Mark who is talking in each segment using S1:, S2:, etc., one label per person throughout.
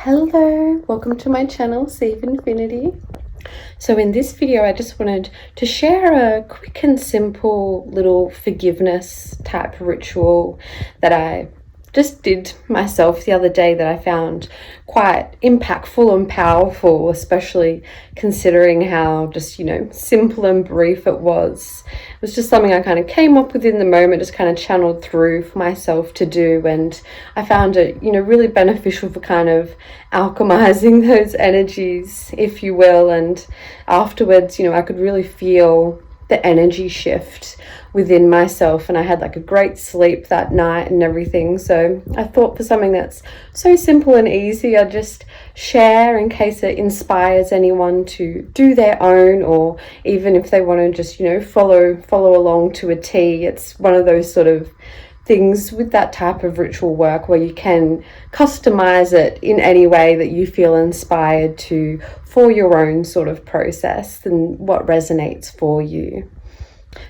S1: Hello, welcome to my channel, Save Infinity. So in this video, I just wanted to share a quick and simple little forgiveness type ritual that I just did myself the other day that I found quite impactful and powerful, especially considering how just, simple and brief it was. It was just something I kind of came up with in the moment, just kind of channeled through for myself to do. And I found it, really beneficial for kind of alchemizing those energies, if you will. And afterwards, I could really feel the energy shift within myself, and I had like a great sleep that night and everything. So I thought for something that's so simple and easy, I'd just share in case it inspires anyone to do their own, or even if they want to just follow along to a T. It's one of those sort of things with that type of ritual work where you can customize it in any way that you feel inspired to for your own sort of process and what resonates for you.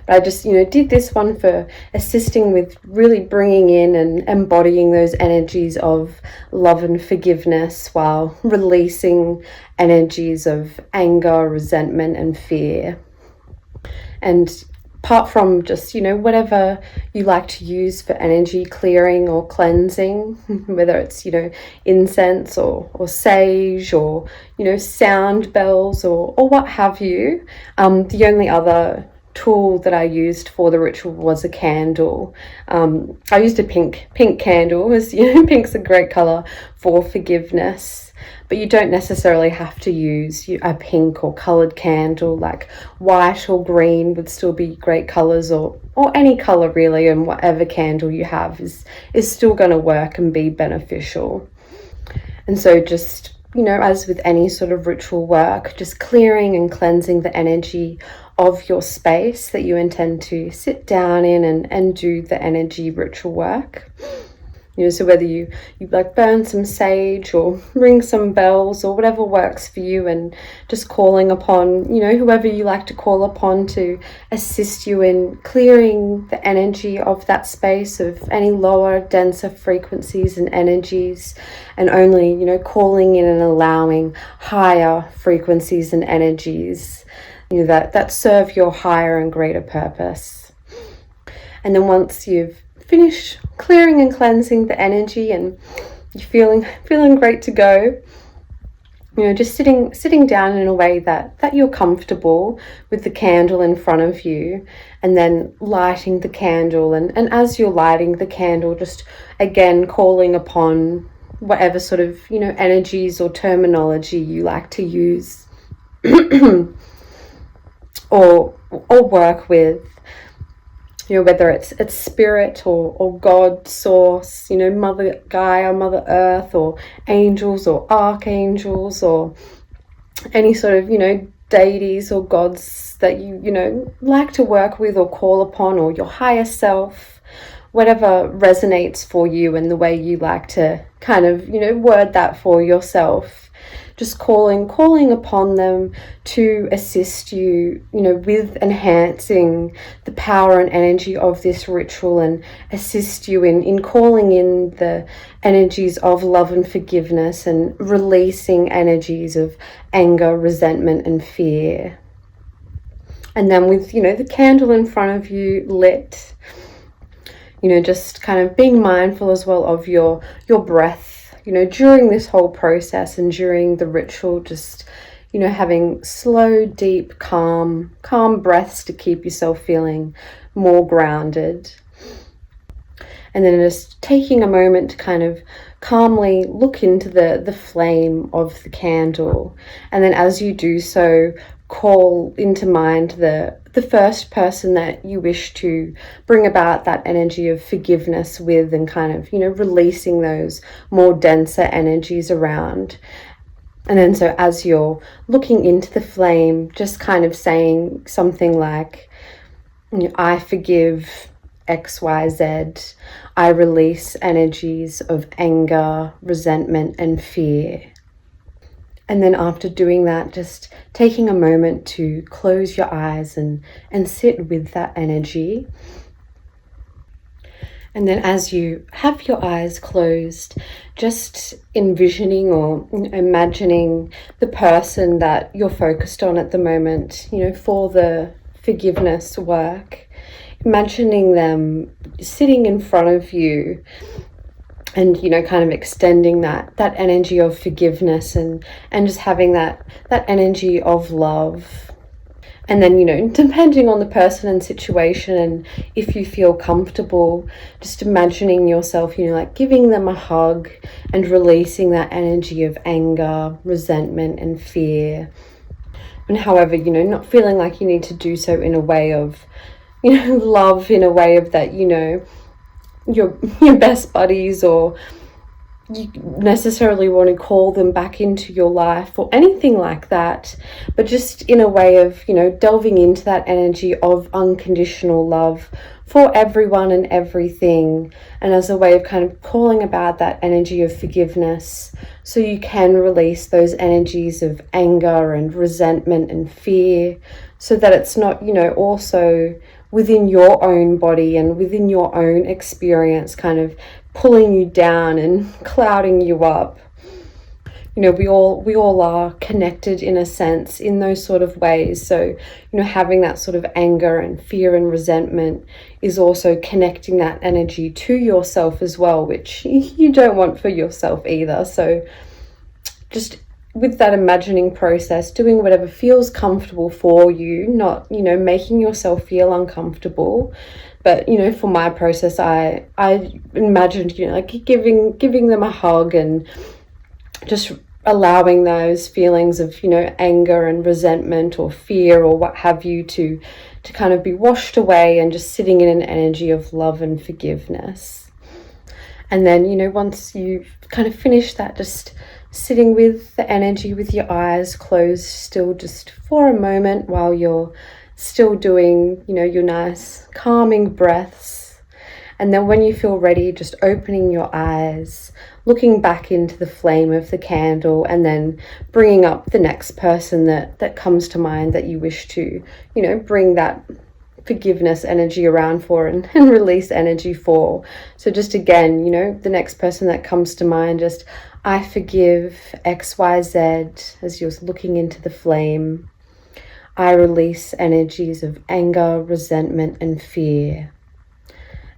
S1: But I just, did this one for assisting with really bringing in and embodying those energies of love and forgiveness while releasing energies of anger, resentment, and fear. And apart from just, whatever you like to use for energy clearing or cleansing, whether it's, incense or sage or, sound bells or what have you, the only other tool that I used for the ritual was a candle. I used a pink candle, as pink's a great color for forgiveness, but you don't necessarily have to use a pink or colored candle. Like white or green would still be great colors, or any color really, and whatever candle you have is still going to work and be beneficial. And so just as with any sort of ritual work, just clearing and cleansing the energy of your space that you intend to sit down in and do the energy ritual work. So whether you like burn some sage or ring some bells or whatever works for you, and just calling upon, whoever you like to call upon to assist you in clearing the energy of that space of any lower, denser frequencies and energies, and only, calling in and allowing higher frequencies and energies, that serve your higher and greater purpose. And then once you've finished clearing and cleansing the energy and you're feeling great to go, just sitting down in a way that you're comfortable with the candle in front of you, and then lighting the candle, and as you're lighting the candle, just again calling upon whatever sort of energies or terminology you like to use or work with, whether it's spirit or God, source, Mother Gaia, Mother Earth, or angels or archangels, or any sort of, deities or gods that you like to work with or call upon, or your higher self, whatever resonates for you and the way you like to kind of, word that for yourself. Just calling upon them to assist you, with enhancing the power and energy of this ritual, and assist you in calling in the energies of love and forgiveness, and releasing energies of anger, resentment, and fear. And then with, the candle in front of you lit, just kind of being mindful as well of your breath, during this whole process and during the ritual, just, having slow, deep, calm breaths to keep yourself feeling more grounded. And then just taking a moment to kind of calmly look into the flame of the candle. And then as you do so, call into mind the first person that you wish to bring about that energy of forgiveness with, and kind of, releasing those more denser energies around. And then so as you're looking into the flame, just kind of saying something like, I forgive XYZ. I release energies of anger, resentment, and fear. And then after doing that, just taking a moment to close your eyes and sit with that energy. And then as you have your eyes closed, just envisioning or imagining the person that you're focused on at the moment, for the forgiveness work, imagining them sitting in front of you and, kind of extending that energy of forgiveness and just having that energy of love. And then, depending on the person and situation, and if you feel comfortable, just imagining yourself, like giving them a hug and releasing that energy of anger, resentment, and fear. And however, not feeling like you need to do so in a way of, love, in a way of that, your best buddies, or you necessarily want to call them back into your life or anything like that, but just in a way of, delving into that energy of unconditional love for everyone and everything, and as a way of kind of calling about that energy of forgiveness, so you can release those energies of anger and resentment and fear, so that it's not, also within your own body and within your own experience kind of pulling you down and clouding you up. We all are connected in a sense in those sort of ways. So, having that sort of anger and fear and resentment is also connecting that energy to yourself as well, which you don't want for yourself either. So just with that imagining process, doing whatever feels comfortable for you, not, making yourself feel uncomfortable. But, for my process, I imagined, like giving them a hug and just allowing those feelings of, anger and resentment or fear or what have you to kind of be washed away, and just sitting in an energy of love and forgiveness. And then, once you've kind of finished that, just sitting with the energy with your eyes closed still just for a moment while you're still doing, your nice calming breaths. And then when you feel ready, just opening your eyes, looking back into the flame of the candle, and then bringing up the next person that comes to mind that you wish to, bring that forgiveness energy around for and release energy for. So just again, the next person that comes to mind, just I forgive XYZ as you're looking into the flame. I release energies of anger, resentment, and fear.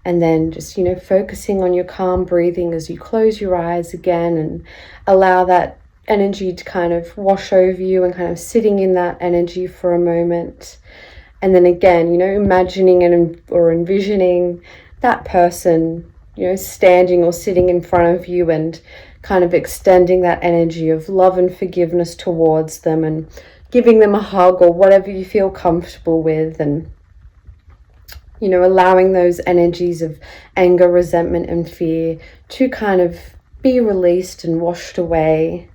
S1: And then just, focusing on your calm breathing as you close your eyes again and allow that energy to kind of wash over you, and kind of sitting in that energy for a moment. And then again, imagining or envisioning that person, standing or sitting in front of you, and kind of extending that energy of love and forgiveness towards them, and giving them a hug or whatever you feel comfortable with, and allowing those energies of anger, resentment, and fear to kind of be released and washed away.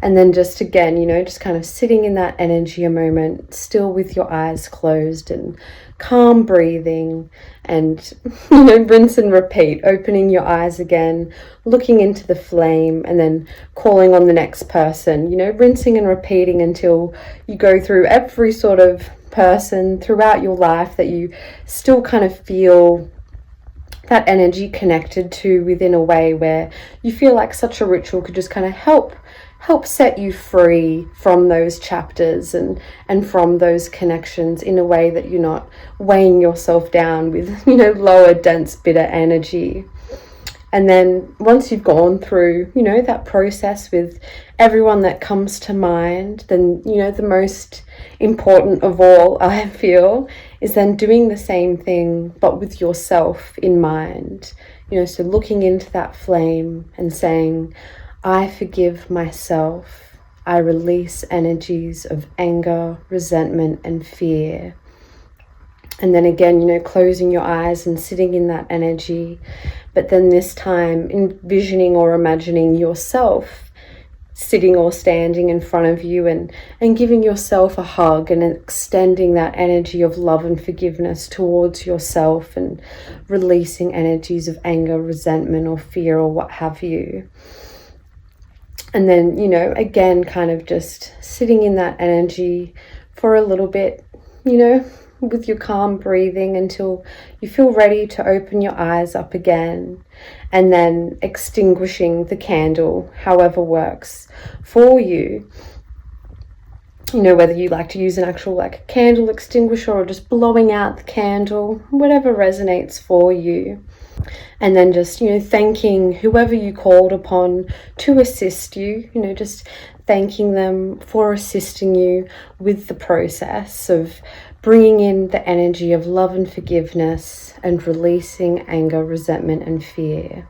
S1: And then just again, just kind of sitting in that energy a moment, still with your eyes closed, and calm breathing, and rinse and repeat, opening your eyes again, looking into the flame, and then calling on the next person, rinsing and repeating until you go through every sort of person throughout your life that you still kind of feel that energy connected to, within a way where you feel like such a ritual could just kind of help set you free from those chapters and from those connections, in a way that you're not weighing yourself down with, lower, dense, bitter energy. And then once you've gone through, that process with everyone that comes to mind, then, the most important of all, I feel, is then doing the same thing, but with yourself in mind. So looking into that flame and saying, I forgive myself. I release energies of anger, resentment, and fear. And then again, closing your eyes and sitting in that energy. But then this time, envisioning or imagining yourself sitting or standing in front of you, and giving yourself a hug, and extending that energy of love and forgiveness towards yourself, and releasing energies of anger, resentment, or fear, or what have you. And then, again, kind of just sitting in that energy for a little bit, with your calm breathing until you feel ready to open your eyes up again, and then extinguishing the candle, however works for you. You know, whether you like to use an actual like candle extinguisher or just blowing out the candle, whatever resonates for you. And then just, you know, thanking whoever you called upon to assist you, you know, just thanking them for assisting you with the process of bringing in the energy of love and forgiveness and releasing anger, resentment, and fear.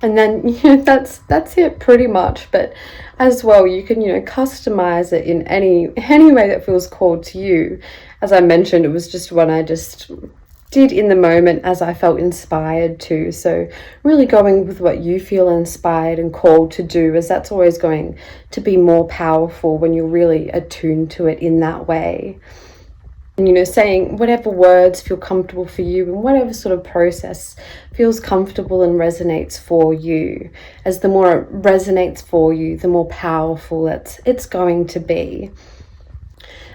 S1: And then, you know, that's it pretty much. But as well, you can, you know, customize it in any way that feels called to you. As I mentioned, it was just one I just did in the moment as I felt inspired to. So really going with what you feel inspired and called to do, as that's always going to be more powerful when you're really attuned to it in that way. And, you know, saying whatever words feel comfortable for you and whatever sort of process feels comfortable and resonates for you. As the more it resonates for you, the more powerful it's going to be.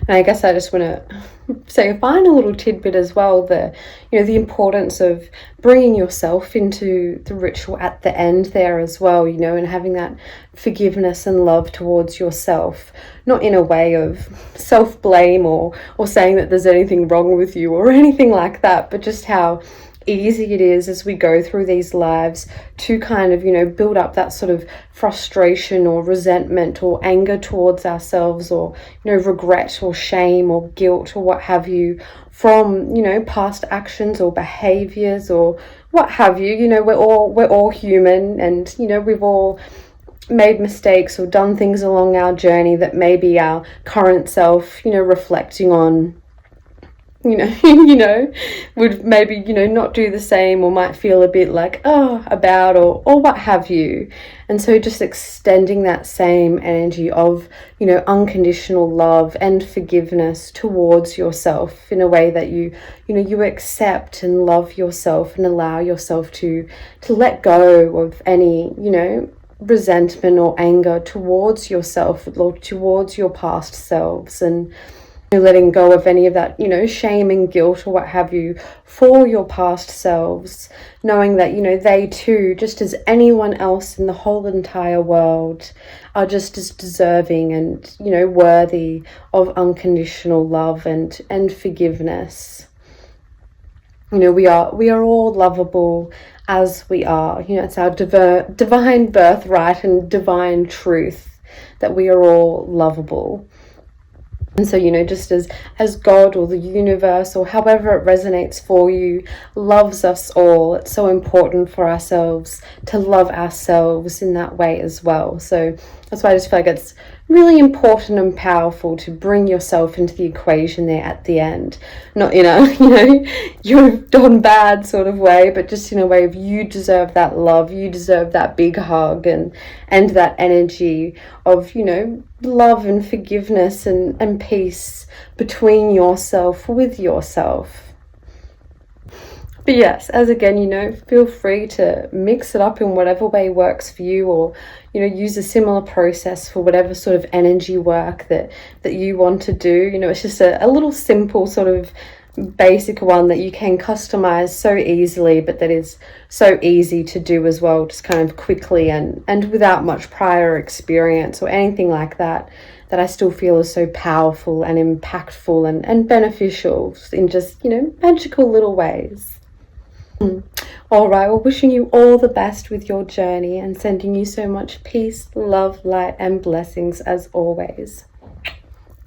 S1: And I guess I just want to say a final little tidbit as well, the importance of bringing yourself into the ritual at the end there as well, you know, and having that forgiveness and love towards yourself, not in a way of self-blame or saying that there's anything wrong with you or anything like that, but just how easy it is as we go through these lives to kind of, you know, build up that sort of frustration or resentment or anger towards ourselves, or, you know, regret or shame or guilt or what have you from, you know, past actions or behaviors or what have you. You know, we're all human, and, you know, we've all made mistakes or done things along our journey that maybe our current self, you know, reflecting on, you know, would maybe, you know, not do the same, or might feel a bit like, about, or what have you. And so just extending that same energy of, you know, unconditional love and forgiveness towards yourself in a way that you accept and love yourself and allow yourself to let go of any, you know, resentment or anger towards yourself or towards your past selves, and letting go of any of that, you know, shame and guilt or what have you for your past selves, knowing that, you know, they too, just as anyone else in the whole entire world, are just as deserving and, you know, worthy of unconditional love and forgiveness. You know, we are all lovable as we are. You know, it's our divine birthright and divine truth that we are all lovable. And so, you know, just as God or the universe or however it resonates for you loves us all, it's so important for ourselves to love ourselves in that way as well. So that's why I just feel like it's really important and powerful to bring yourself into the equation there at the end. Not in a, you know, you've done bad sort of way, but just in a way of you deserve that love, you deserve that big hug and that energy of, you know, love and forgiveness and peace between yourself, with yourself. But yes, as again, you know, feel free to mix it up in whatever way works for you, or, you know, use a similar process for whatever sort of energy work that you want to do. You know, it's just a little simple sort of basic one that you can customize so easily, but that is so easy to do as well, just kind of quickly and without much prior experience or anything like that, that I still feel is so powerful and impactful and beneficial in just, you know, magical little ways. All right, well, wishing you all the best with your journey and sending you so much peace, love, light, and blessings as always.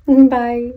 S1: Bye.